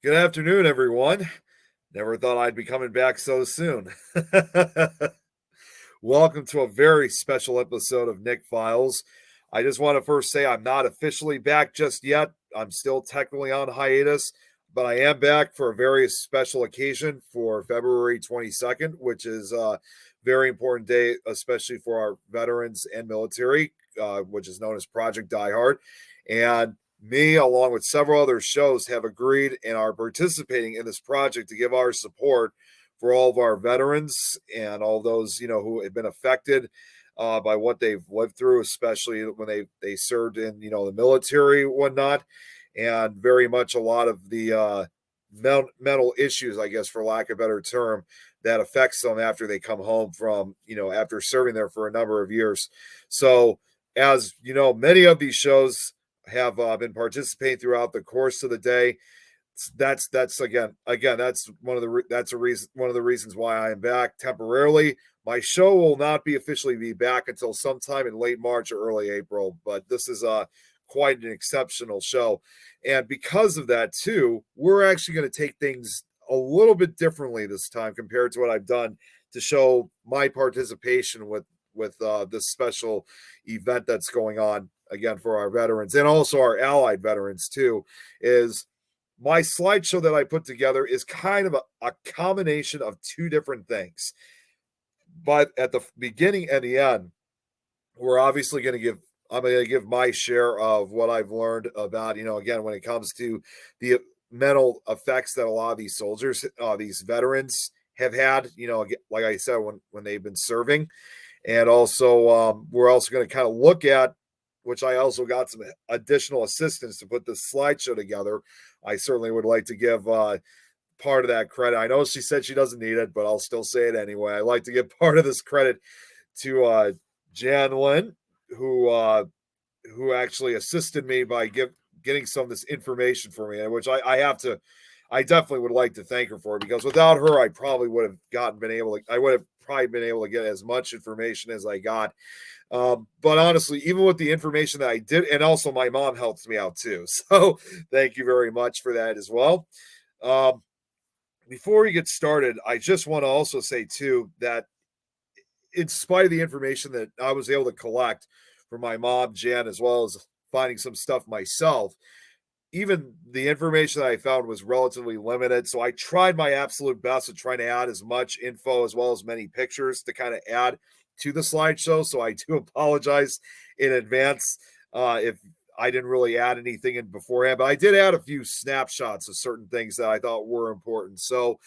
Good afternoon, everyone. Never thought I'd be coming back so soon. Welcome to a very special episode of Nick Files. I just want to first say I'm not officially back just yet. I'm still technically on hiatus, but I am back for a very special occasion for February 22nd, which is a very important day, especially for our veterans and military, which is known as Project Die Hard. And me, along with several other shows, have agreed and are participating in this project to give our support for all of our veterans and all those who have been affected by what they've lived through, especially when they served in the military and whatnot, and very much a lot of the mental issues, I guess, for lack of a better term, that affects them after they come home from after serving there for a number of years. So, as you know, many of these shows have been participating throughout the course of the day. That's again that's one of the reasons why I am back temporarily. My show will not be officially be back until sometime in late March or early April, but this is quite an exceptional show, and because of that too, we're actually going to take things a little bit differently this time compared to what I've done to show my participation with this special event that's going on again for our veterans and also our allied veterans too. Is my slideshow that I put together is kind of a combination of two different things. But at the beginning and the end, we're obviously going to give I'm going to give my share of what I've learned about, again, when it comes to the mental effects that a lot of these soldiers, these veterans have had, like I said, when they've been serving. And also, we're also going to kind of look at, which I also got some additional assistance to put this slideshow together. I certainly would like to give part of that credit. I know she said she doesn't need it, but I'll still say it anyway. I like to give part of this credit to Jan Lynn, who actually assisted me by getting some of this information for me, which I definitely would like to thank her for, because without her, I probably would have I would have probably been able to get as much information as I got. But honestly, even with the information that I did, and also my mom helped me out too. So thank you very much for that as well. Um, Before we get started, I just want to also say too that in spite of the information that I was able to collect from my mom, Jan, as well as finding some stuff myself, even the information that I found was relatively limited. So I tried my absolute best to try to add as much info as well as many pictures to kind of add to the slideshow. So I do apologize in advance if I didn't really add anything in beforehand, but I did add a few snapshots of certain things that I thought were important. So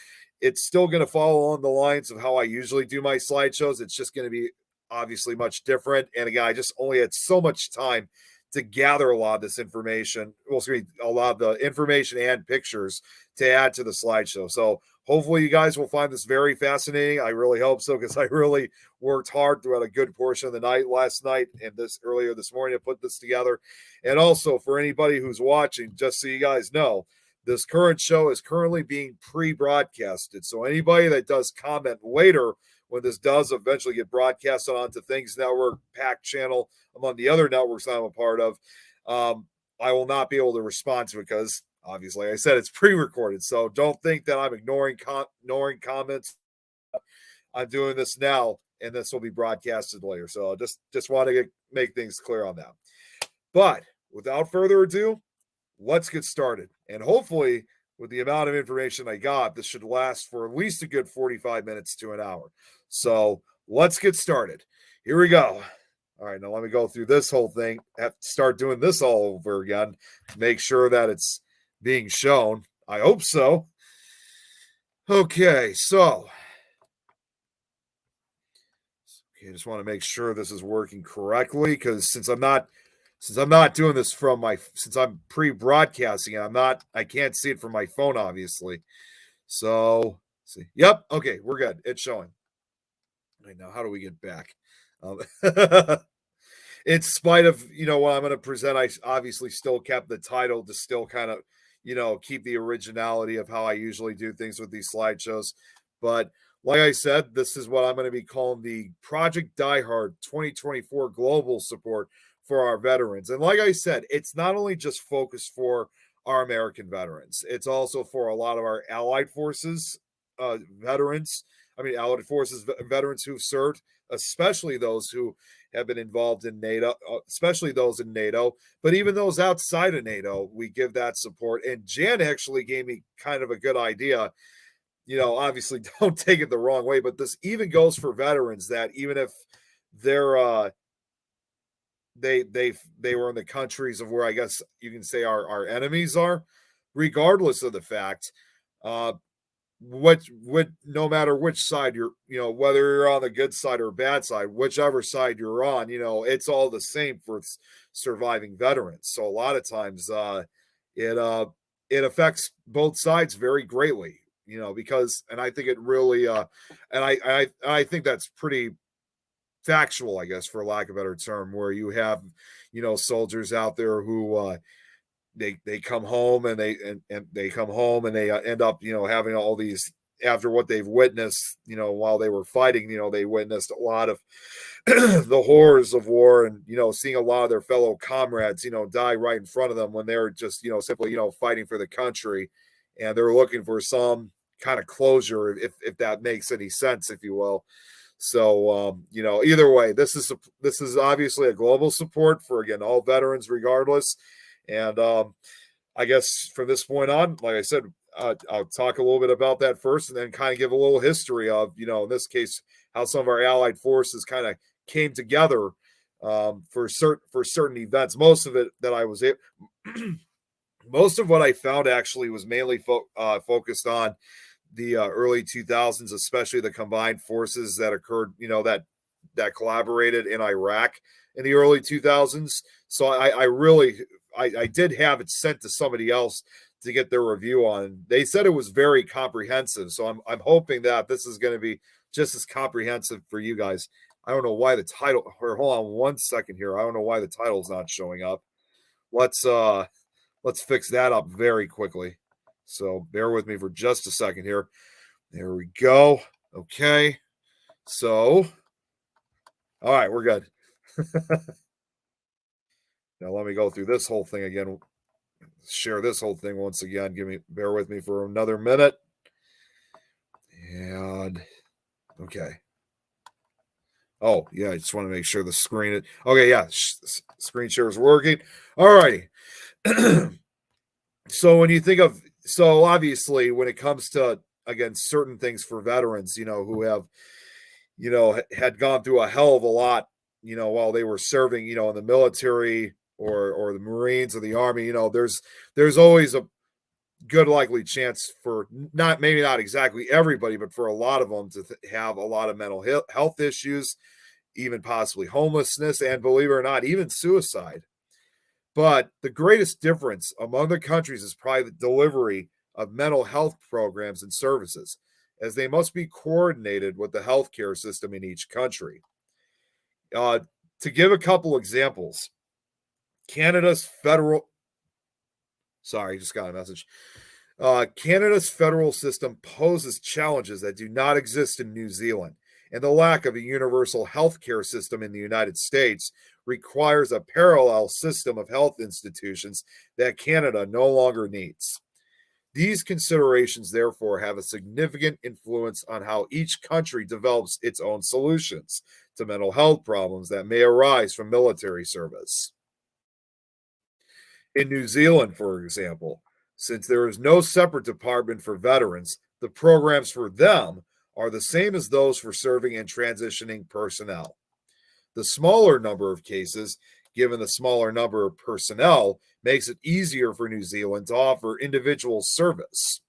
it's still going to follow on the lines of how I usually do my slideshows. It's just going to be obviously much different. And again, I just only had so much time to gather a lot of this information. Well, excuse me, a lot of the information and pictures to add to the slideshow. So hopefully you guys will find this very fascinating. I really hope so, because I really worked hard throughout a good portion of the night last night and this earlier this morning to put this together. And also for anybody who's watching, just so you guys know, this current show is currently being pre-broadcasted. So anybody that does comment later when this does eventually get broadcasted onto Things Network, Pack Channel, among the other networks I'm a part of, I will not be able to respond to it because obviously, like I said, it's pre-recorded. So don't think that I'm ignoring comments. I'm doing this now, and this will be broadcasted later. So just want to make things clear on that. But without further ado, let's get started. And hopefully, with the amount of information I got, this should last for at least a good 45 minutes to an hour. So let's get started. Here we go. All right, now let me go through this whole thing. I have to start doing this all over again to make sure that it's being shown. I hope so. Okay, so I just want to make sure this is working correctly, because since I'm not doing this since I'm pre-broadcasting it, I can't see it from my phone, obviously. So see. Yep. Okay, we're good. It's showing. Right now, how do we get back? In spite of what I'm going to present, I obviously still kept the title to still kind of keep the originality of how I usually do things with these slideshows. But like I said, this is what I'm going to be calling the Project Die Hard 2024 global support for our veterans. And like I said, it's not only just focused for our American veterans. It's also for a lot of our allied forces veterans. I mean, allied forces veterans who've served, especially those who have been involved in NATO, especially those in NATO, but even those outside of NATO, we give that support. And Jan actually gave me kind of a good idea. Obviously, don't take it the wrong way, but this even goes for veterans that even if they're they were in the countries of where I guess you can say our enemies are, regardless of the fact, what no matter which side you're, whether you're on the good side or bad side, whichever side you're on, it's all the same for surviving veterans. So a lot of times it affects both sides very greatly, because, and I think it really and I think that's pretty factual, I guess, for lack of a better term, where you have, soldiers out there who they come home and they come home and they end up, having all these, after what they've witnessed, while they were fighting, they witnessed a lot of the horrors of war, and seeing a lot of their fellow comrades, die right in front of them when they're just, simply, fighting for the country, and they're looking for some kind of closure, if that makes any sense, if you will. So either way, this is obviously a global support for, again, all veterans regardless. And I guess from this point on, like I said, I'll talk a little bit about that first, and then kind of give a little history of, in this case, how some of our allied forces kind of came together for certain events. Most of it that I was most of what I found actually was mainly focused on the early 2000s, especially the combined forces that occurred, that collaborated in Iraq in the early 2000s. So I did have it sent to somebody else to get their review on. They said it was very comprehensive. So I'm hoping that this is going to be just as comprehensive for you guys. I don't know why the title, or hold on one second here. I don't know why the title's not showing up. Let's fix that up very quickly. So bear with me for just a second here. There we go. Okay. So, all right, we're good. Now let me go through this whole thing again. Share this whole thing once again. Bear with me for another minute. And okay. Oh, yeah, I just want to make sure the screen. Okay, yeah, screen share is working. All righty. So when you think of, so obviously when it comes to, again, certain things for veterans, who have, had gone through a hell of a lot, while they were serving, in the military or the Marines or the Army, there's always a good likely chance for maybe not exactly everybody, but for a lot of them to have a lot of mental health issues, even possibly homelessness, and believe it or not, even suicide. But the greatest difference among the countries is probably the delivery of mental health programs and services, as they must be coordinated with the healthcare system in each country. To give a couple examples, Canada's federal, sorry, just got a message. Canada's federal system poses challenges that do not exist in New Zealand, and the lack of a universal healthcare system in the United States requires a parallel system of health institutions that Canada no longer needs. These considerations, therefore, have a significant influence on how each country develops its own solutions to mental health problems that may arise from military service. In New Zealand, for example, since there is no separate department for veterans, the programs for them are the same as those for serving and transitioning personnel. The smaller number of cases, given the smaller number of personnel, makes it easier for New Zealand to offer individual service.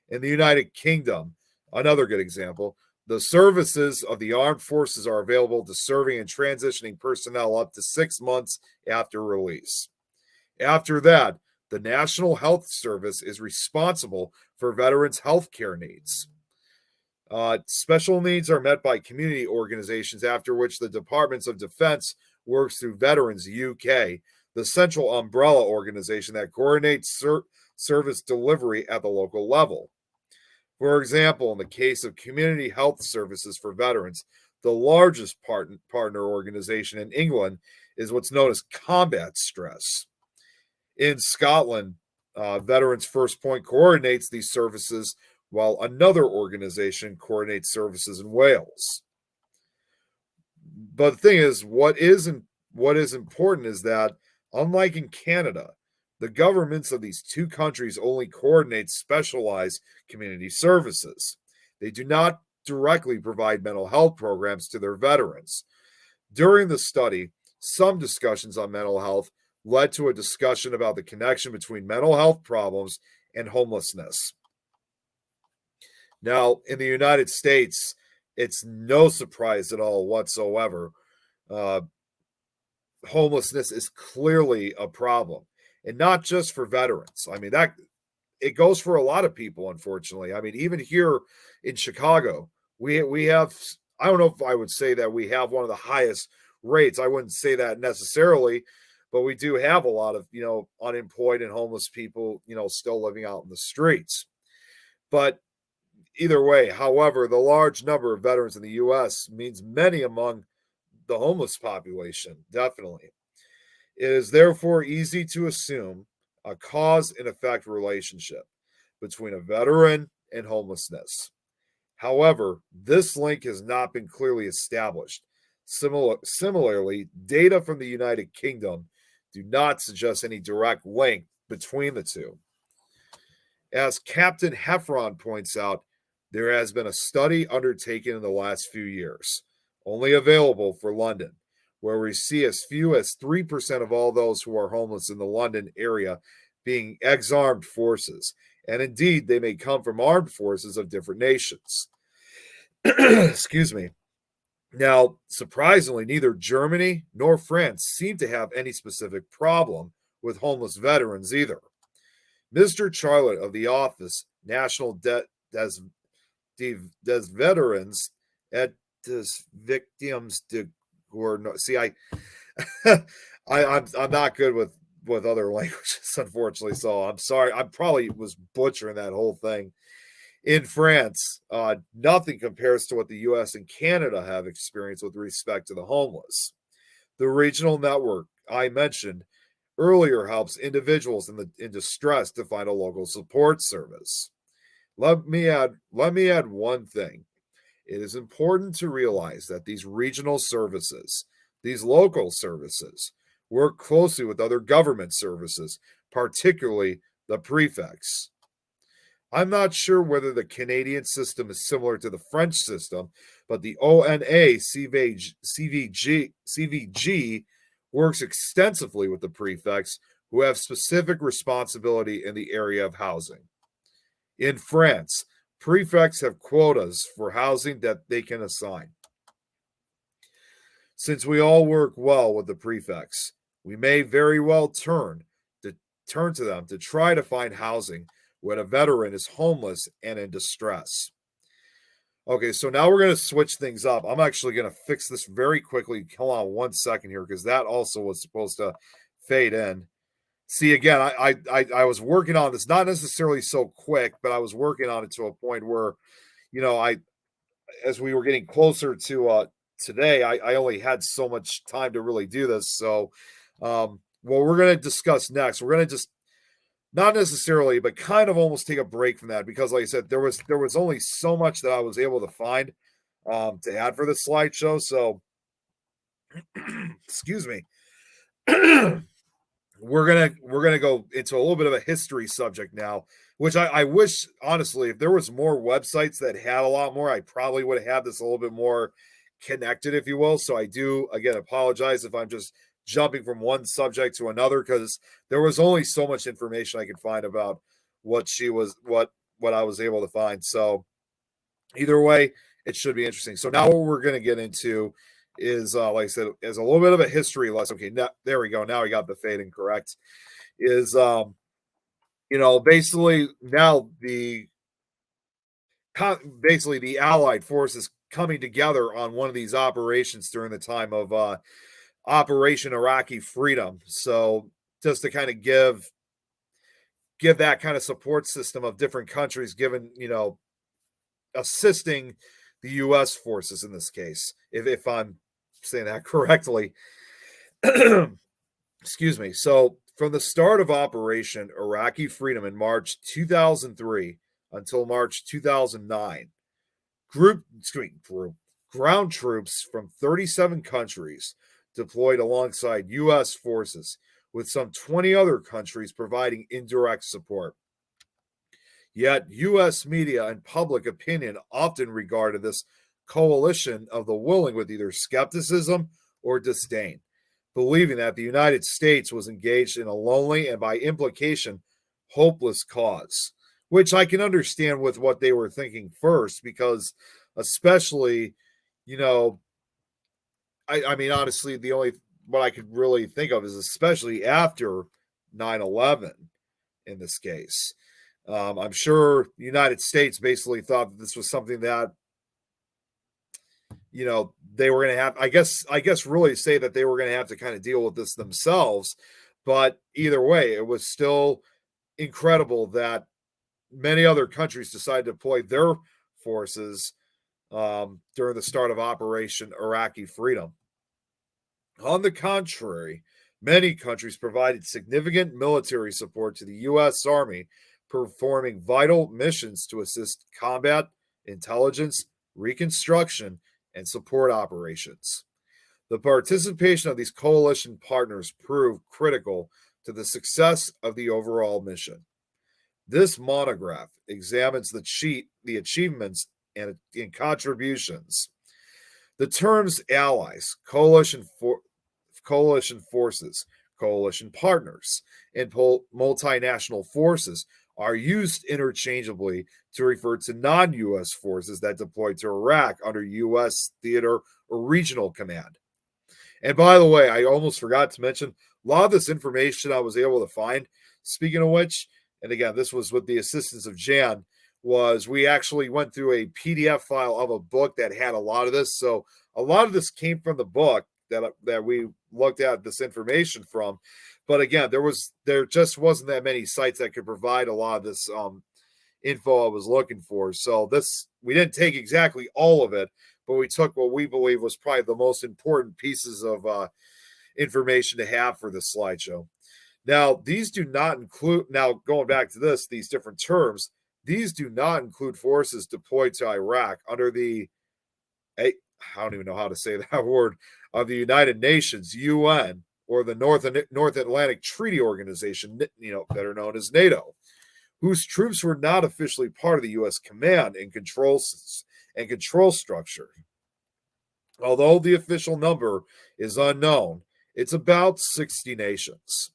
In the United Kingdom, another good example, the services of the armed forces are available to serving and transitioning personnel up to 6 months after release. After that, the National Health Service is responsible for veterans' health care needs. Special needs are met by community organizations, after which the Departments of Defense works through Veterans UK, the central umbrella organization that coordinates service delivery at the local level. For example, in the case of community health services for veterans, the largest partner organization in England is what's known as Combat Stress. In Scotland, Veterans First Point coordinates these services, while another organization coordinates services in Wales. But the thing is, what is important is that, unlike in Canada, the governments of these two countries only coordinate specialized community services. They do not directly provide mental health programs to their veterans. During the study, some discussions on mental health led to a discussion about the connection between mental health problems and homelessness. Now, in the United States, it's no surprise at all whatsoever. Uh, Homelessness is clearly a problem, and not just for veterans. I mean, that it goes for a lot of people, unfortunately. I mean, even here in Chicago, we have, I don't know if I would say that we have one of the highest rates. I wouldn't say that necessarily, but we do have a lot of, unemployed and homeless people, still living out in the streets. But either way, however, the large number of veterans in the US means many among the homeless population, definitely. It is therefore easy to assume a cause and effect relationship between a veteran and homelessness. However, this link has not been clearly established. Similarly, data from the United Kingdom do not suggest any direct link between the two. As Captain Heffron points out, there has been a study undertaken in the last few years, only available for London, where we see as few as 3% of all those who are homeless in the London area being ex-armed forces. And indeed, they may come from armed forces of different nations. Excuse me. Now, surprisingly, neither Germany nor France seem to have any specific problem with homeless veterans either. Mr. Charlotte of the Office National des Veterans et des Victimes de Guerre. See, I'm not good with other languages, unfortunately. So I'm sorry. I probably was butchering that whole thing. In France, nothing compares to what the U.S. and Canada have experienced with respect to the homeless. The regional network I mentioned earlier helps individuals in distress to find a local support service. Let me add one thing. It is important to realize that these regional services, these local services, work closely with other government services, particularly the prefects. I'm not sure whether the Canadian system is similar to the French system, but the ONA CVG works extensively with the prefects who have specific responsibility in the area of housing. In France, prefects have quotas for housing that they can assign. Since we all work well with the prefects, we may very well turn to them to try to find housing when a veteran is homeless and in distress. Okay, so now we're going to switch things up. I'm actually going to fix this very quickly. Hold on 1 second here, because that also was supposed to fade in. See, again, I was working on this, not necessarily so quick, but I was working on it to a point where, as we were getting closer to today, I only had so much time to really do this. So, what we're going to discuss next, we're going to just not necessarily, but kind of almost take a break from that, because, like I said, there was only so much that I was able to find to add for this slideshow. So, excuse me. We're gonna go into a little bit of a history subject now, which I wish, honestly, if there was more websites that had a lot more, I probably would have had this a little bit more connected, if you will. So I do, again, apologize if I'm just jumping from one subject to another, because there was only so much information I could find about what I was able to find. So either way, it should be interesting. So now what we're going to get into is, like I said, is a little bit of a history lesson. Okay, now, there we go. Now we got the fading correct. Is basically now basically the Allied forces coming together on one of these operations during the time of Operation Iraqi Freedom. So just to kind of give that kind of support system of different countries, given assisting the U.S. forces in this case, if I'm saying that correctly. Excuse me. So From the start of Operation Iraqi Freedom in March 2003 until March 2009, ground troops from 37 countries deployed alongside U.S. forces, with some 20 other countries providing indirect support. Yet, U.S. media and public opinion often regarded this coalition of the willing with either skepticism or disdain, believing that the United States was engaged in a lonely and, by implication, hopeless cause, which I can understand with what they were thinking first, because especially, you know, I mean, honestly, the only what I could really think of is especially after 9/11 in this case. I'm sure the United States basically thought that this was something that, they were going to have, I guess really say that they were going to have to kind of deal with this themselves. But either way, it was still incredible that many other countries decided to deploy their forces during the start of Operation Iraqi Freedom. On the contrary, many countries provided significant military support to the U.S. Army, performing vital missions to assist combat, intelligence, reconstruction, and support operations. The participation of these coalition partners proved critical to the success of the overall mission. This monograph examines the achievements and contributions. The terms allies, coalition forces, coalition partners, and multinational forces are used interchangeably to refer to non-U.S. forces that deployed to Iraq under U.S. theater or regional command. And by the way, I almost forgot to mention a lot of this information I was able to find. Speaking of which, and again, this was with the assistance of Jan, was we actually went through a PDF file of a book that had a lot of this. So a lot of this came from the book that we looked at this information from. But again, there just wasn't that many sites that could provide a lot of this info I was looking for. So we didn't take exactly all of it, but we took what we believe was probably the most important pieces of information to have for this slideshow. Now, these do not include, now going back to these different terms, these do not include forces deployed to Iraq under the, I don't even know how to say that word, of the United Nations, UN, or the North Atlantic Treaty Organization, that are known as NATO, whose troops were not officially part of the U.S. command and control structure. Although the official number is unknown, it's about 60 nations.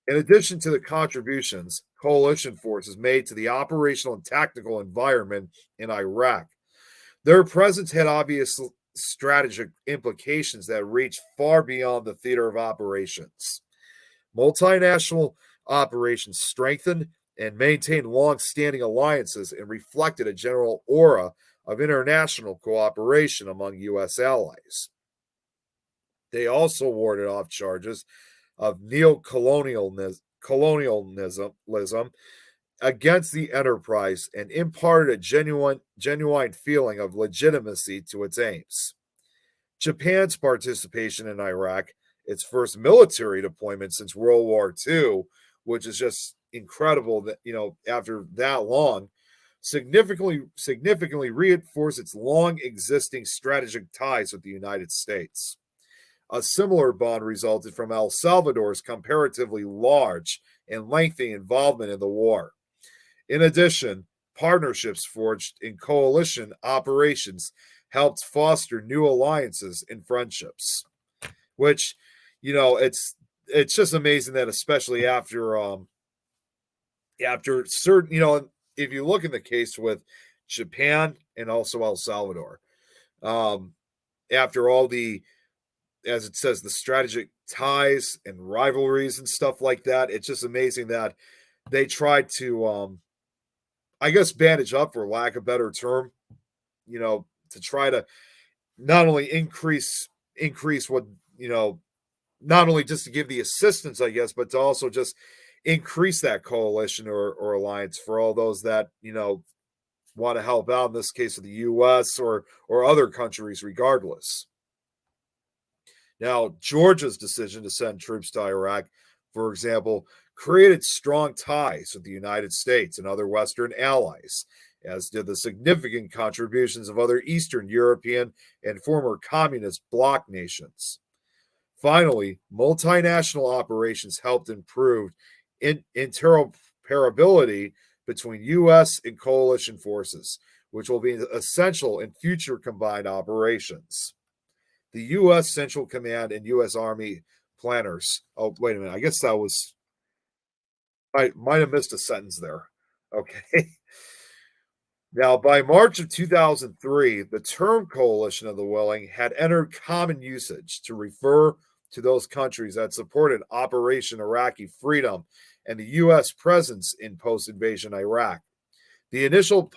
In addition to the contributions coalition forces made to the operational and tactical environment in Iraq, their presence had obvious strategic implications that reached far beyond the theater of operations. Multinational operations strengthened and maintained long-standing alliances and reflected a general aura of international cooperation among U.S. allies. They also warded off charges of neo-colonialism against the enterprise and imparted a genuine feeling of legitimacy to its aims. Japan's participation in Iraq, its first military deployment since World War II, which is just incredible that, after that long, significantly reinforced its long existing strategic ties with the United States. A similar bond resulted from El Salvador's comparatively large and lengthy involvement in the war. In addition, partnerships forged in coalition operations helped foster new alliances and friendships, which, it's just amazing that especially after certain, if you look in the case with Japan and also El Salvador, after all the, as it says, the strategic ties and rivalries and stuff like that, it's just amazing that they tried to, I guess, bandage up, for lack of a better term, to try to not only increase what, not only just to give the assistance, I guess, but to also just increase that coalition or alliance for all those that, want to help out, in this case of the U.S. or other countries, regardless. Now, Georgia's decision to send troops to Iraq for example, created strong ties with the United States and other Western allies, as did the significant contributions of other Eastern European and former communist bloc nations. Finally, multinational operations helped improve interoperability between U.S. and coalition forces, which will be essential in future combined operations. The U.S. Central Command and U.S. Army planners. Oh, wait a minute. I guess that was, I might have missed a sentence there. Okay. Now, by March of 2003, the term coalition of the willing had entered common usage to refer to those countries that supported Operation Iraqi Freedom and the U.S. presence in post invasion Iraq. The initial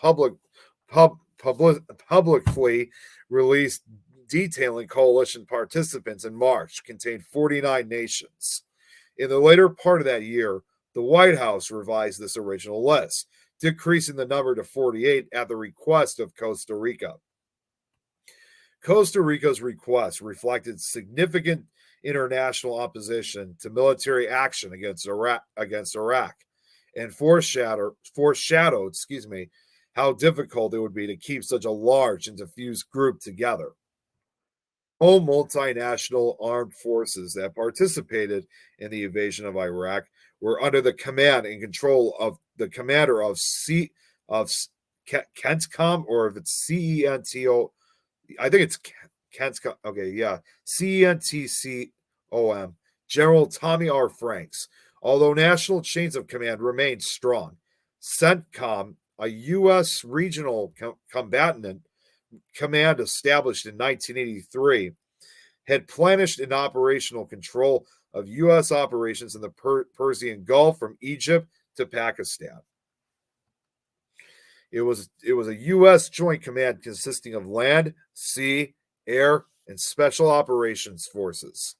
publicly released detailing coalition participants in March contained 49 nations. In the later part of that year, the White House revised this original list, decreasing the number to 48 at the request of Costa Rica. Costa Rica's request reflected significant international opposition to military action against Iraq and foreshadowed how difficult it would be to keep such a large and diffused group together. All multinational armed forces that participated in the invasion of Iraq were under the command and control of the commander of CENTCOM, or if it's CENTO, I think it's CENTCOM. Okay, yeah, CENTCOM, General Tommy R. Franks. Although national chains of command remained strong, CENTCOM, a U.S. regional combatant command established in 1983, had plenished in operational control of U.S. operations in the Persian Gulf from Egypt to Pakistan. It was a U.S. joint command consisting of land, sea, air, and special operations forces.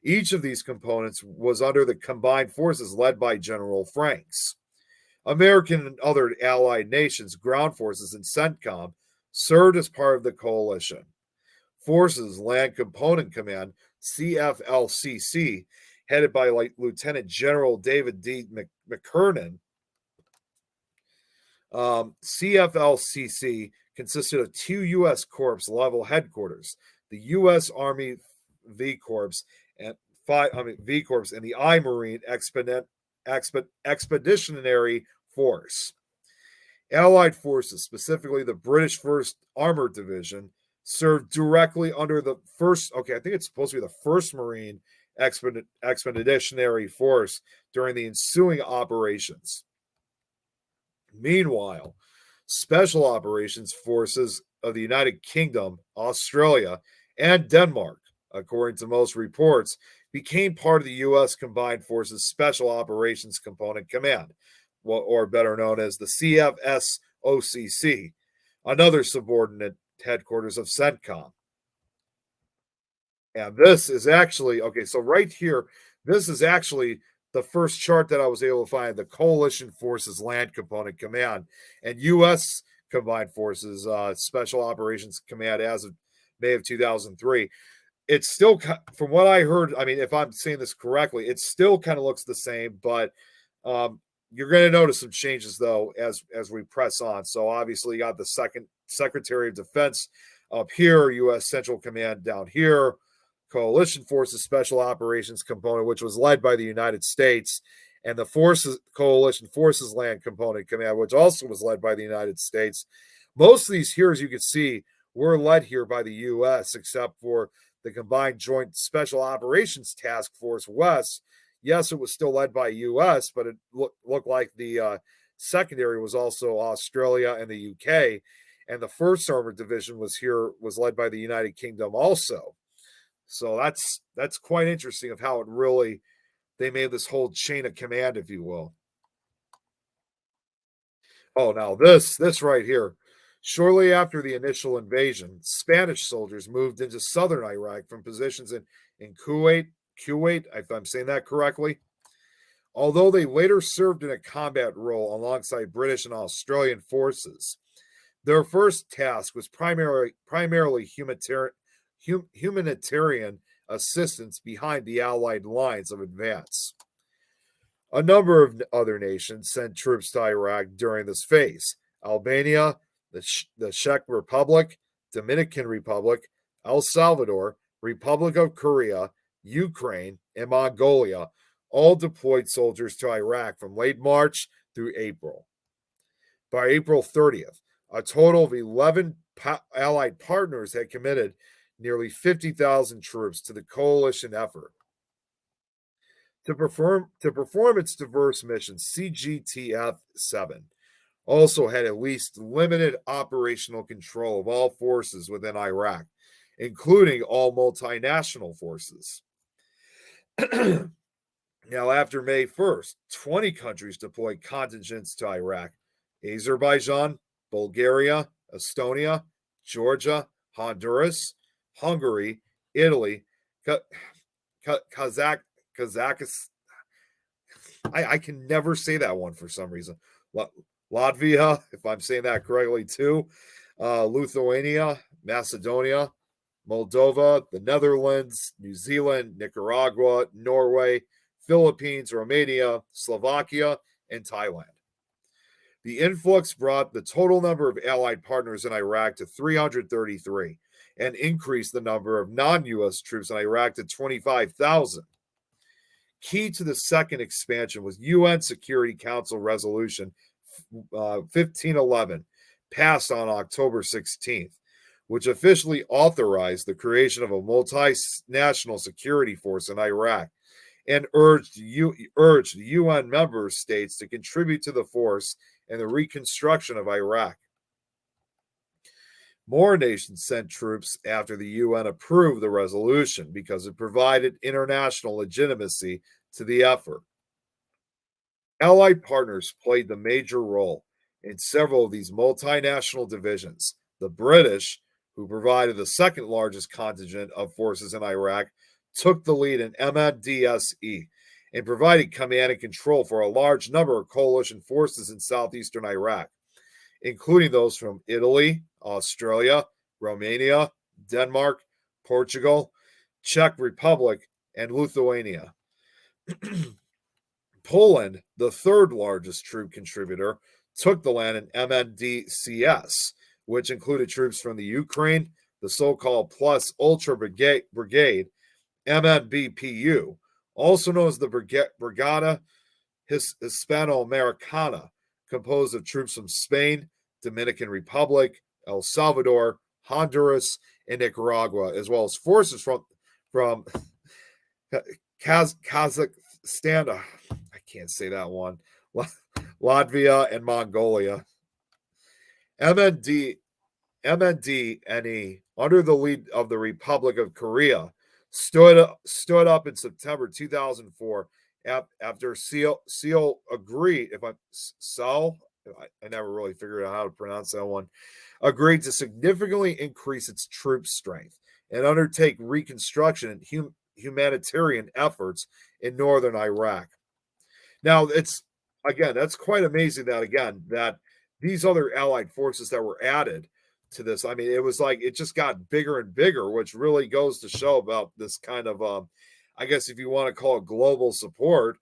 Each of these components was under the combined forces led by General Franks. American and other allied nations' ground forces in CENTCOM served as part of the coalition. Forces Land Component Command, CFLCC, headed by Lieutenant General David D. McKernan. CFLCC consisted of two U.S. Corps level headquarters, the U.S. Army V Corps and the I Marine Expeditionary Force. Allied forces, specifically the British 1st Armored Division, served directly under the I think it's supposed to be the 1st Marine Expeditionary Force during the ensuing operations. Meanwhile, Special Operations Forces of the United Kingdom, Australia, and Denmark, according to most reports, became part of the U.S. Combined Forces Special Operations Component Command, or better known as the CFSOCC, another subordinate headquarters of CENTCOM. And this is actually, okay, so right here, this is actually the first chart that I was able to find, the Coalition Forces Land Component Command and U.S. Combined Forces Special Operations Command as of May of 2003. It's still, from what I heard, I mean, if I'm saying this correctly, it still kind of looks the same, but you're going to notice some changes, though, as we press on. So obviously you got the second Secretary of Defense up here, U.S. Central Command down here, Coalition Forces Special Operations Component, which was led by the United States, and the Coalition Forces Land Component Command, which also was led by the United States. Most of these here, as you can see, were led here by the U.S., except for the Combined Joint Special Operations Task Force West. Yes, it was still led by U.S., but it looked like the secondary was also Australia and the U.K., and the 1st Armored Division was led by the United Kingdom also. So that's quite interesting of how it really, they made this whole chain of command, if you will. Oh, now this right here. Shortly after the initial invasion, Spanish soldiers moved into southern Iraq from positions in Kuwait, if I'm saying that correctly. Although they later served in a combat role alongside British and Australian forces, their first task was primarily humanitarian assistance behind the Allied lines of advance. A number of other nations sent troops to Iraq during this phase: Albania, the Czech Republic, Dominican Republic, El Salvador, Republic of Korea, Ukraine, and Mongolia all deployed soldiers to Iraq from late March through April. By April 30th, a total of 11 Allied partners had committed nearly 50,000 troops to the coalition effort. To perform its diverse missions, CGTF 7 also had at least limited operational control of all forces within Iraq, including all multinational forces. Now, after May 1st, 20 countries deployed contingents to Iraq: Azerbaijan, Bulgaria, Estonia, Georgia, Honduras, Hungary, Italy, Kazakhstan. I can never say that one for some reason. Latvia, if I'm saying that correctly too, Lithuania, Macedonia, Moldova, the Netherlands, New Zealand, Nicaragua, Norway, Philippines, Romania, Slovakia, and Thailand. The influx brought the total number of Allied partners in Iraq to 333 and increased the number of non-U.S. troops in Iraq to 25,000. Key to the second expansion was UN Security Council Resolution 1511, passed on October 16th, which officially authorized the creation of a multinational security force in Iraq and urged UN member states to contribute to the force and the reconstruction of Iraq. More nations sent troops after the UN approved the resolution because it provided international legitimacy to the effort. Allied partners played the major role in several of these multinational divisions. The British, who provided the second largest contingent of forces in Iraq, took the lead in MNDSE and provided command and control for a large number of coalition forces in southeastern Iraq, including those from Italy, Australia, Romania, Denmark, Portugal, Czech Republic, and Lithuania. Poland, the third largest troop contributor, took the land in MNDCS, which included troops from the Ukraine, the so-called Plus Ultra Brigade, MNBPU, also known as the Brigada Hispano-Americana, composed of troops from Spain, Dominican Republic, El Salvador, Honduras, and Nicaragua, as well as forces from Kazakhstan. I can't say that one. Latvia and Mongolia. MNDNE, under the lead of the Republic of Korea, stood up in September 2004 after Seoul agreed. I never really figured out how to pronounce that one. Agreed to significantly increase its troop strength and undertake reconstruction and humanitarian efforts in northern Iraq. Now, that's quite amazing that these other allied forces that were added to this, I mean, it was like it just got bigger and bigger, which really goes to show about this kind of, I guess if you want to call it global support,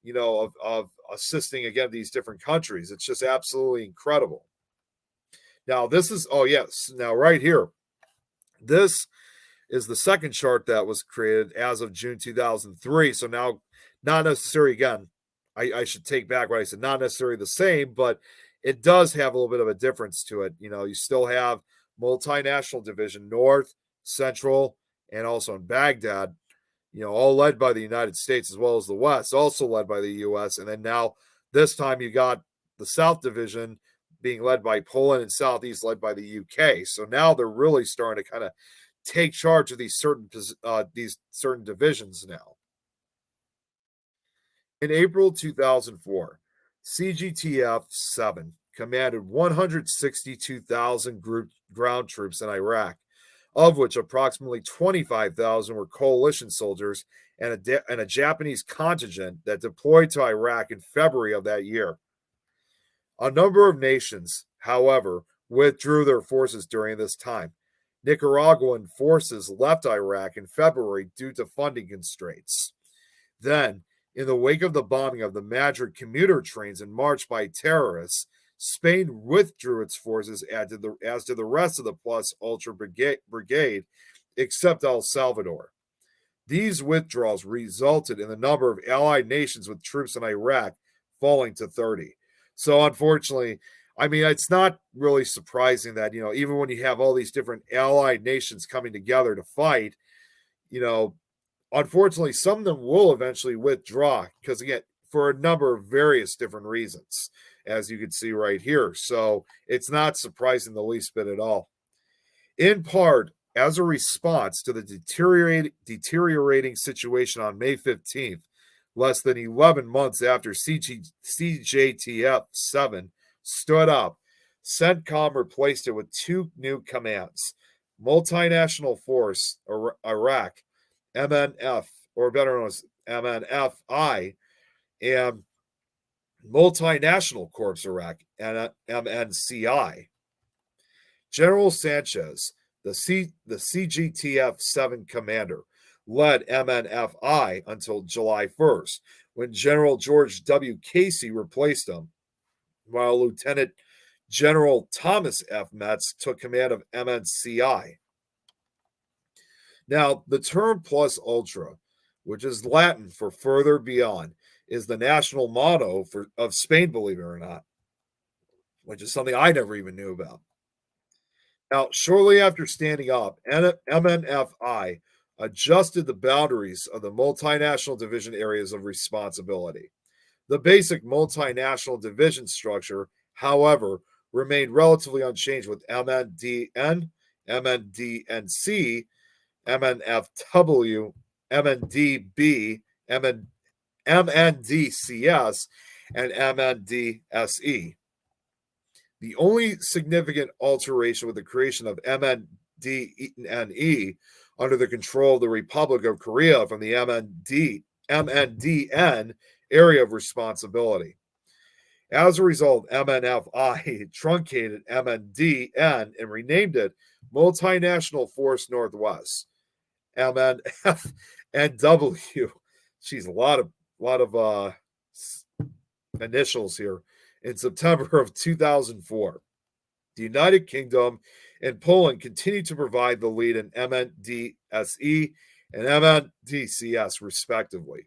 of assisting again these different countries. It's just absolutely incredible. Now, now right here, this is the second chart that was created as of June 2003. So now, not necessarily, again, I should take back what I said, not necessarily the same, but it does have a little bit of a difference to it. You still have multinational division north, central, and also in Baghdad, all led by the United States, as well as the West, also led by the U.S. And then now this time you got the South Division being led by Poland and Southeast led by the U.K. So now they're really starting to kind of take charge of these certain divisions now. In April 2004, CGTF 7 commanded 162,000 ground troops in Iraq, of which approximately 25,000 were coalition soldiers and a Japanese contingent that deployed to Iraq in February of that year. A number of nations, however, withdrew their forces during this time. Nicaraguan forces left Iraq in February due to funding constraints. Then, In the wake of the bombing of the Madrid commuter trains in March by terrorists, Spain withdrew its forces, as did the rest of the Plus Ultra Brigade, except El Salvador. These withdrawals resulted in the number of allied nations with troops in Iraq falling to 30. So, unfortunately, I mean, it's not really surprising that, even when you have all these different allied nations coming together to fight, you know, unfortunately, some of them will eventually withdraw because, again, for a number of various different reasons, as you can see right here. So it's not surprising the least bit at all. In part, as a response to the deteriorating situation on May 15th, less than 11 months after CJTF 7 stood up, CENTCOM replaced it with two new commands: Multinational Force Iraq, MNF, or better known as MNFI, and Multinational Corps Iraq, MNCI. General Sanchez, the CGTF 7 commander, led MNFI until July 1st, when General George W. Casey replaced him, while Lieutenant General Thomas F. Metz took command of MNCI. Now, the term plus ultra, which is Latin for further beyond, is the national motto of Spain, believe it or not, which is something I never even knew about. Now, shortly after standing up, MNFI adjusted the boundaries of the multinational division areas of responsibility. The basic multinational division structure, however, remained relatively unchanged, with MNDN, MNDNC, MNFW, MNDB, MNDCS, and MNDSE. The only significant alteration was the creation of MNDNE under the control of the Republic of Korea from the MNDN area of responsibility. As a result, MNFI truncated MNDN and renamed it Multinational Force Northwest. MNFNW. She's a lot of initials here. In September of 2004, the United Kingdom and Poland continued to provide the lead in MNDSE and MNDCS, respectively.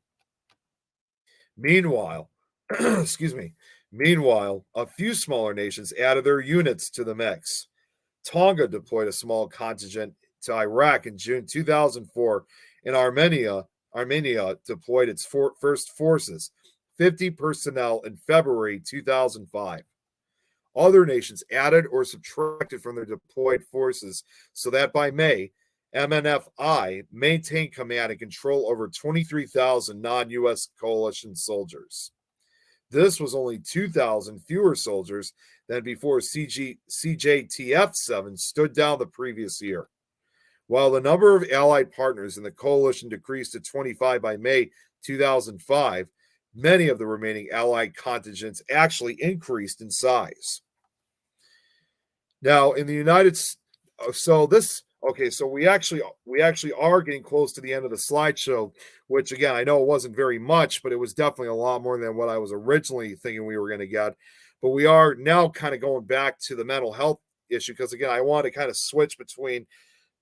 Meanwhile, Meanwhile, a few smaller nations added their units to the mix. Tonga deployed a small contingent to Iraq in June 2004, and Armenia deployed its first forces, 50 personnel, in February 2005. Other nations added or subtracted from their deployed forces so that by May, MNFI maintained command and control over 23,000 non-U.S. coalition soldiers. This was only 2,000 fewer soldiers than before CJTF 7 stood down the previous year. While the number of allied partners in the coalition decreased to 25 by May 2005, many of the remaining allied contingents actually increased in size. Now, in the United States, so we actually are getting close to the end of the slideshow, which again, I know it wasn't very much, but it was definitely a lot more than what I was originally thinking we were going to get. But we are now kind of going back to the mental health issue because again, I want to kind of switch between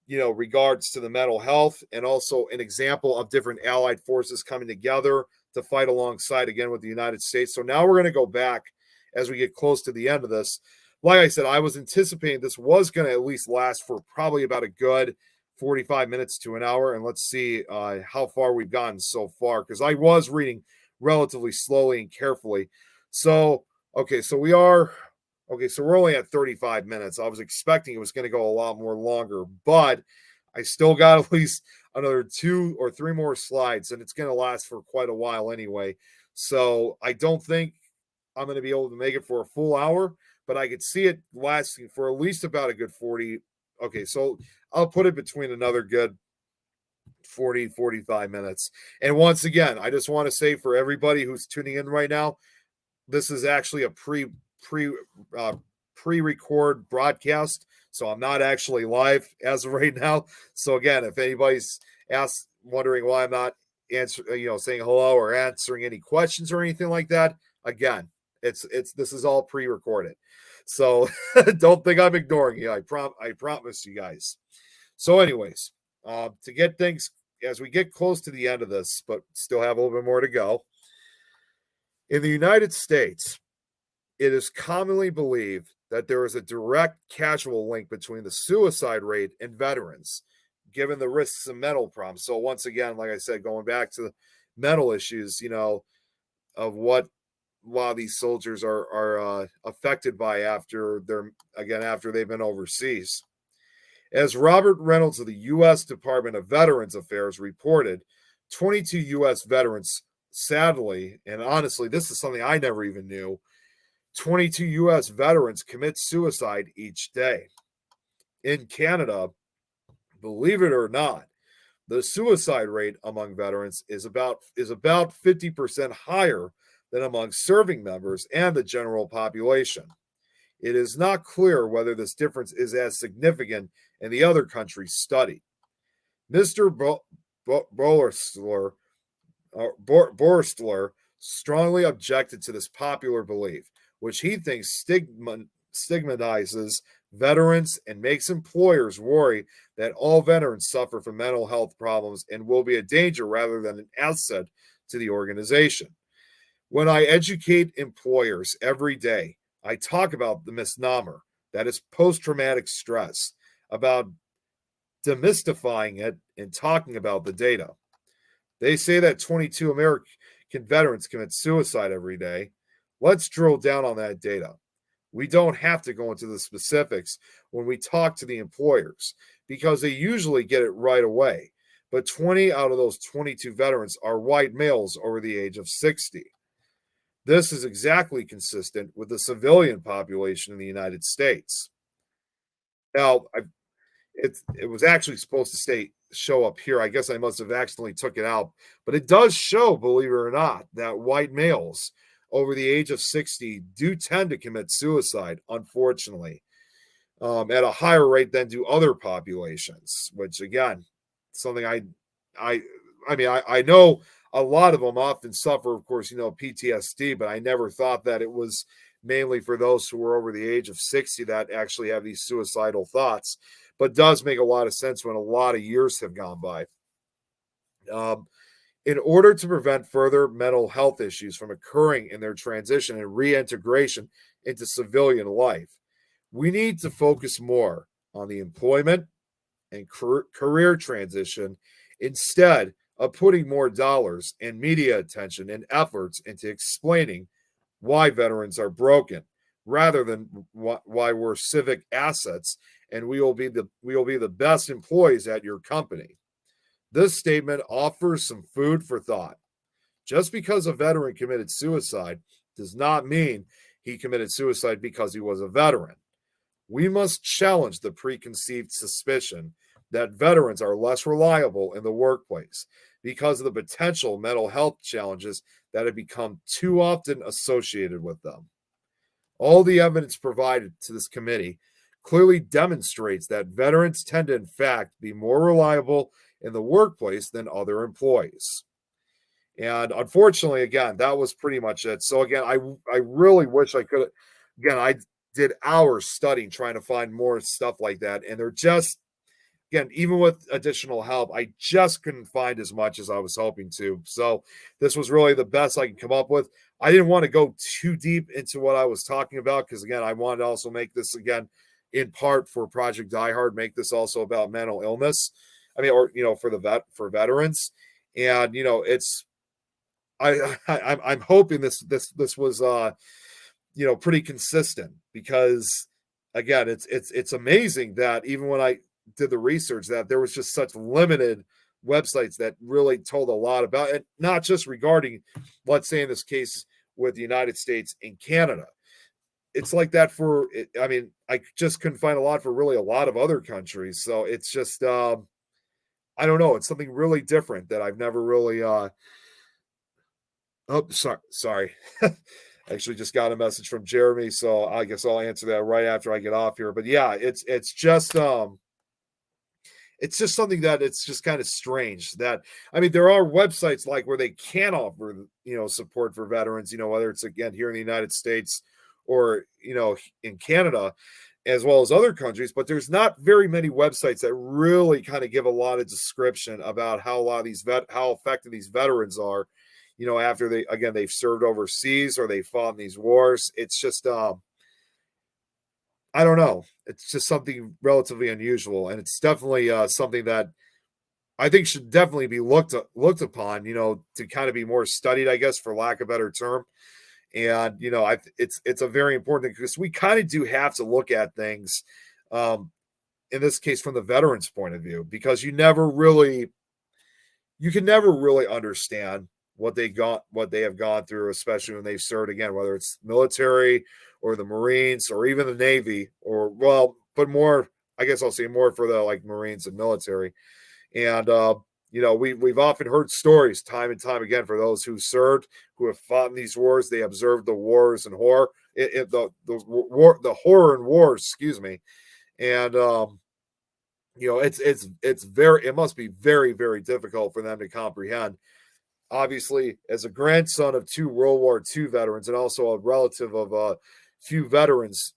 regards to the mental health and also an example of different allied forces coming together to fight alongside again with the United States. So now we're going to go back as we get close to the end of this. Like I said, I was anticipating this was going to at least last for probably about a good 45 minutes to an hour. And let's see how far we've gotten so far, because I was reading relatively slowly and carefully. So we're only at 35 minutes. I was expecting it was going to go a lot more longer, but I still got at least another 2 or 3 more slides, and it's going to last for quite a while anyway. So I don't think I'm going to be able to make it for a full hour, but I could see it lasting for at least about a good 40. Okay, so I'll put it between another good 40, 45 minutes. And once again, I just want to say for everybody who's tuning in right now, this is actually a pre-record broadcast, so I'm not actually live as of right now. So again, if anybody's wondering why I'm not answer, saying hello or answering any questions or anything like that. Again, this is all pre-recorded, so don't think I'm ignoring you. I promise you guys. So, anyways, to get things as we get close to the end of this, but still have a little bit more to go. In the United States, it is commonly believed that there is a direct causal link between the suicide rate and veterans, given the risks of mental problems. So once again, like I said, going back to the mental issues, of what a lot of these soldiers are affected by after they've been overseas. As Robert Reynolds of the U.S. Department of Veterans Affairs reported, 22 U.S. veterans, sadly, and honestly, this is something I never even knew, 22 U.S. veterans commit suicide each day. In Canada, believe it or not, the suicide rate among veterans is about 50% higher than among serving members and the general population. It is not clear whether this difference is as significant in the other countries studied. Mr. Borstler strongly objected to this popular belief, which he thinks stigmatizes veterans and makes employers worry that all veterans suffer from mental health problems and will be a danger rather than an asset to the organization. When I educate employers every day, I talk about the misnomer that is post-traumatic stress, about demystifying it and talking about the data. They say that 22 American veterans commit suicide every day. Let's drill down on that data. We don't have to go into the specifics when we talk to the employers because they usually get it right away. But 20 out of those 22 veterans are white males over the age of 60. This is exactly consistent with the civilian population in the United States. Now, it was actually supposed to show up here. I guess I must have accidentally took it out, but it does show, believe it or not, that white males over the age of 60 do tend to commit suicide, unfortunately, at a higher rate than do other populations. Which again, something I know a lot of them often suffer, of course, PTSD, but I never thought that it was mainly for those who were over the age of 60 that actually have these suicidal thoughts. But does make a lot of sense when a lot of years have gone by. In order to prevent further mental health issues from occurring in their transition and reintegration into civilian life, we need to focus more on the employment and career transition instead of putting more dollars and media attention and efforts into explaining why veterans are broken, rather than why we're civic assets and we will be the best employees at your company. This statement offers some food for thought. Just because a veteran committed suicide does not mean he committed suicide because he was a veteran. We must challenge the preconceived suspicion that veterans are less reliable in the workplace because of the potential mental health challenges that have become too often associated with them. All the evidence provided to this committee clearly demonstrates that veterans tend to, in fact, be more reliable in the workplace than other employees. And unfortunately, again, that was pretty much it. So again, I really wish I could. Again, I did hours studying trying to find more stuff like that, and they're just, again, even with additional help, I just couldn't find as much as I was hoping to. So this was really the best I can come up with. I didn't want to go too deep into what I was talking about because, again, I wanted to also make this, again, in part for Project Die Hard, make this also about mental illness. For veterans, and it's I'm hoping this was pretty consistent because, again, it's amazing that even when I did the research that there was just such limited websites that really told a lot about it, not just regarding, let's say in this case with the United States and Canada. It's like that I just couldn't find a lot for really a lot of other countries. So it's just, I don't know. It's something really different that I've never really, sorry. Actually just got a message from Jeremy. So I guess I'll answer that right after I get off here. But yeah, it's just, it's just something that it's just kind of strange that, I mean, there are websites like where they can offer, support for veterans, whether it's again here in the United States or, in Canada as well as other countries, but there's not very many websites that really kind of give a lot of description about how a lot of these how effective these veterans are, after they've served overseas or they fought in these wars. It's just I don't know. It's just something relatively unusual, and it's definitely something that I think should definitely be looked upon. To kind of be more studied, I guess, for lack of a better term. And it's a very important thing because we kind of do have to look at things, in this case, from the veterans' point of view, because you can never really understand what they have gone through, especially when they've served again, whether it's military or the Marines or even the Navy, or but more, I guess I'll say more for the like Marines and military. And we've often heard stories time and time again for those who served, who have fought in these wars. They observed the wars and horror, the horror and wars, excuse me. And it must be very, very difficult for them to comprehend. Obviously, as a grandson of two World War II veterans and also a relative of a few veterans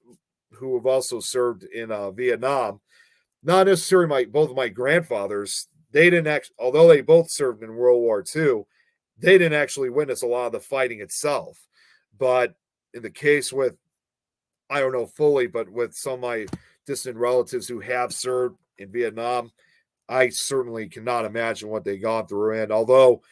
who have also served in Vietnam, not necessarily both of my grandfathers, they didn't although they both served in World War II, they didn't actually witness a lot of the fighting itself. But in the case with, I don't know fully, but with some of my distant relatives who have served in Vietnam, I certainly cannot imagine what they gone through. And although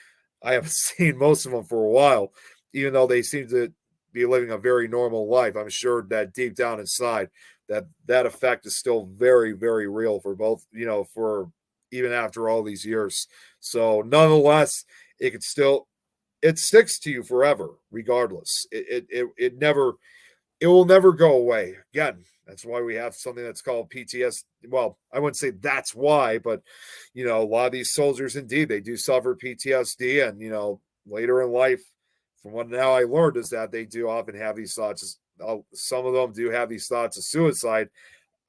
I haven't seen most of them for a while, even though they seem to be living a very normal life, I'm sure that deep down inside, that effect is still very, very real for both, for even after all these years. So nonetheless, it sticks to you forever, regardless. It will never go away. Again, that's why we have something that's called PTSD. Well, I wouldn't say that's why, but a lot of these soldiers, indeed, they do suffer PTSD, and later in life, from what now I learned, is that they do often have these thoughts. Some of them do have these thoughts of suicide,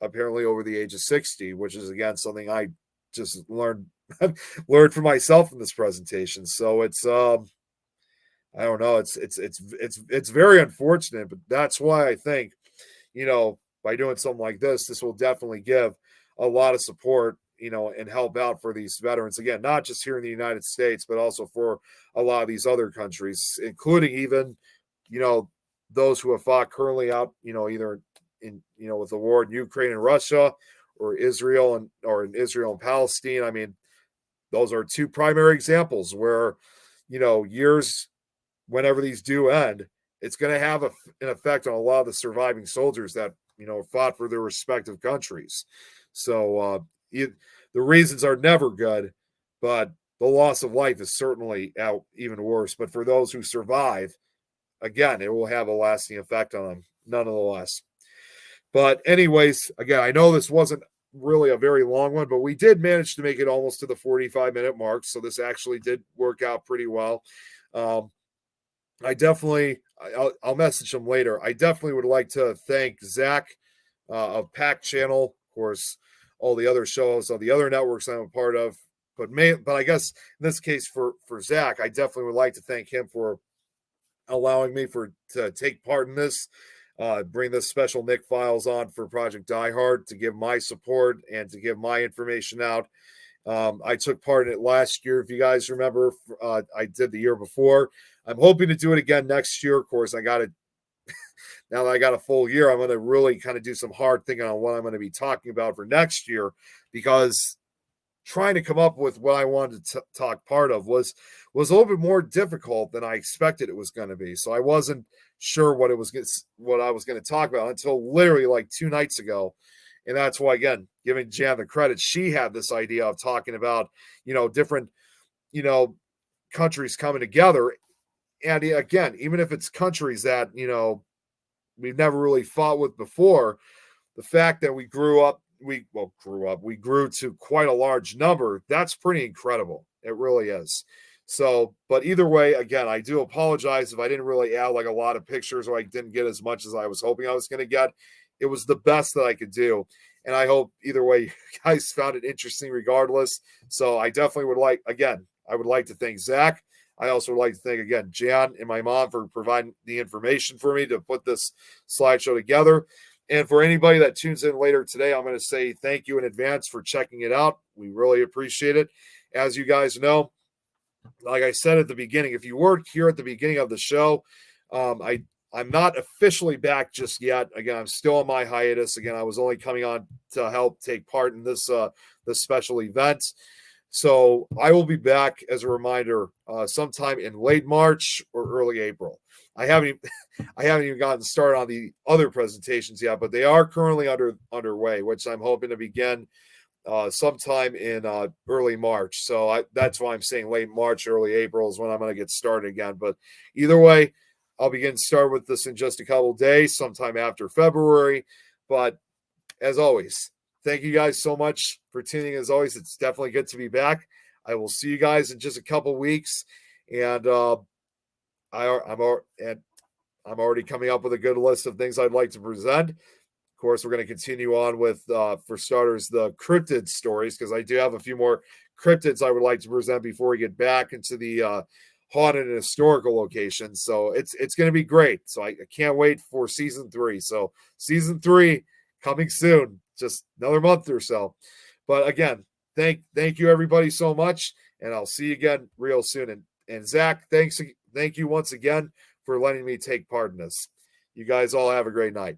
apparently over the age of 60, which is again something I just learned for myself in this presentation. So it's I don't know, it's very unfortunate, but that's why I think, by doing something like this will definitely give a lot of support, and help out for these veterans. Again, not just here in the United States, but also for a lot of these other countries, including even, those who have fought currently out, either in, with the war in Ukraine and Russia, or Israel in Israel and Palestine. I mean, those are two primary examples where, years, whenever these do end, it's going to have an effect on a lot of the surviving soldiers that, fought for their respective countries. So the reasons are never good, but the loss of life is certainly out even worse. But for those who survive, again, it will have a lasting effect on them, nonetheless. But anyways, again, I know this wasn't really a very long one, but we did manage to make it almost to the 45-minute mark. So this actually did work out pretty well. I'll message him later. I definitely would like to thank Zach of Pack Channel, of course, all the other shows on the other networks I'm a part of. But I guess in this case for Zach, I definitely would like to thank him for allowing me to take part in this, bring this special Nick Files on for Project Die Hard, to give my support and to give my information out. I took part in it last year, if you guys remember. I did the year before. I'm hoping to do it again next year. Of course, now that I got a full year, I'm going to really kind of do some hard thinking on what I'm going to be talking about for next year, because trying to come up with what I wanted to talk part of was a little bit more difficult than I expected it was going to be. So I wasn't sure what I was going to talk about until literally like 2 nights ago. And that's why, again, giving Jan the credit, she had this idea of talking about, different, countries coming together. And again, even if it's countries that, we've never really fought with before, the fact that we grew to quite a large number, that's pretty incredible. It really is. So, but either way, again, I do apologize if I didn't really add like a lot of pictures, or I didn't get as much as I was hoping I was going to get. it was the best that I could do. And I hope either way you guys found it interesting regardless. So I definitely would like, again, I would like to thank Zach. I also would like to thank, again, Jan and my mom for providing the information for me to put this slideshow together. And for anybody that tunes in later today, I'm going to say thank you in advance for checking it out. We really appreciate it. As you guys know, like I said at the beginning, if you weren't here at the beginning of the show, I'm not officially back just yet. Again, I'm still on my hiatus. Again, I was only coming on to help take part in this special event. So I will be back, as a reminder, sometime in late March or early April. I haven't even gotten started on the other presentations yet, but they are currently underway, which I'm hoping to begin sometime in early March. So that's why I'm saying late March, early April is when I'm going to get started again. But either way, I'll begin start with this in just a couple of days, sometime after February. But as always, thank you guys so much for tuning. As always, it's definitely good to be back. I will see you guys in just a couple weeks, and I'm already coming up with a good list of things I'd like to present. Of course, we're going to continue on with, for starters, the cryptid stories, because I do have a few more cryptids I would like to present before we get back into the haunted and historical locations. So it's going to be great. So I can't wait for season 3. So season 3 coming soon, just another month or so. But again, thank you everybody so much, and I'll see you again real soon. And Zach, thank you once again for letting me take part in this. You guys all have a great night.